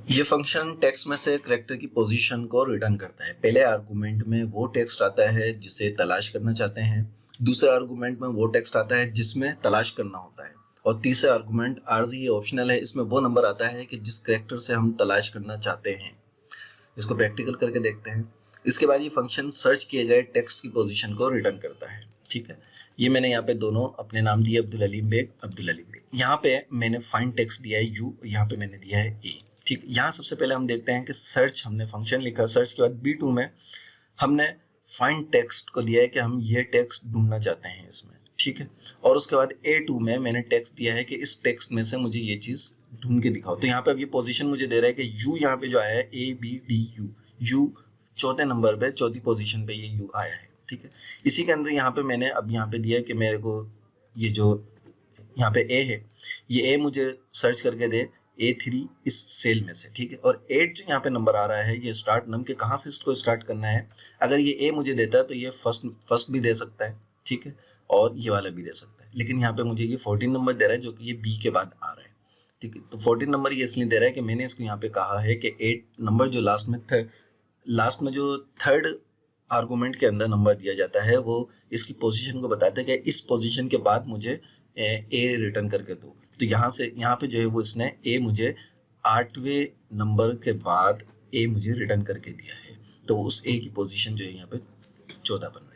ये function text में से कैरेक्टर की पोजीशन को रिटर्न करता है। पहले आर्गुमेंट में वो टेक्स्ट आता है जिसे तलाश करना चाहते हैं, दूसरे आर्गुमेंट में वो टेक्स्ट आता है जिसमें तलाश करना होता है, और तीसरा आर्गुमेंट आरजी ये ऑप्शनल है, इसमें वो नंबर आता है कि जिस कैरेक्टर से हम तलाश करना चाहते हैं। इसको प्रैक्टिकल करके देखते हैं। इसके बाद ये फंक्शन सर्च किए गए टेक्स्ट की पोजीशन को रिटर्न करता है। ठीक है, ये मैंने यहाँ पे दोनों अपने नाम दिए, अब्दुल अलीम बेग। यहाँ पे मैंने फाइंड टेक्स्ट दिया है यू, यहाँ पे मैंने दिया है ए। ठीक, यहाँ सबसे पहले हम देखते हैं कि सर्च हमने फंक्शन लिखा, सर्च के बाद B2 में हमने फाइंड टेक्स्ट को दिया है कि हम ये टेक्स्ट ढूंढना चाहते हैं इसमें। ठीक है, और उसके बाद A2 में मैंने टेक्स्ट दिया है कि इस टेक्स्ट में से मुझे ये चीज ढूंढ के दिखाओ। तो यहाँ पे अब ये पोजीशन मुझे दे रहा है कि यू यहाँ पे जो आया है ABDU, यू चौथे नंबर पे, चौथी पोजीशन पे ये यू आया है। ठीक है, इसी के अंदर यहाँ पे मैंने अब यहाँ पे दिया कि मेरे को ये जो यहाँ पे ए है, ये ए मुझे सर्च करके दे A3 इस सेल में से। ठीक है, और 8 जो यहाँ पे नंबर आ रहा है ये स्टार्ट नम के कहाँ से इसको स्टार्ट करना है। अगर ये ए मुझे देता है तो ये फर्स्ट भी दे सकता है। ठीक है, और ये वाला भी दे सकता है, लेकिन यहाँ पे मुझे ये 14 नंबर दे रहा है जो कि ये बी के बाद आ रहा है। ठीक है, तो 14 नंबर ये इसलिए दे रहा है कि मैंने इसको यहाँ पे कहा है कि 8 नंबर जो लास्ट में जो थर्ड आर्गुमेंट के अंदर नंबर दिया जाता है वो इसकी पोजीशन को बताता है कि इस पोजीशन के बाद मुझे ए रिटर्न करके दो। तो यहाँ पे जो है वो इसने ए मुझे 8वें नंबर के बाद ए मुझे रिटर्न करके दिया है, तो उस ए की पोजीशन जो है यहाँ पे 14 बन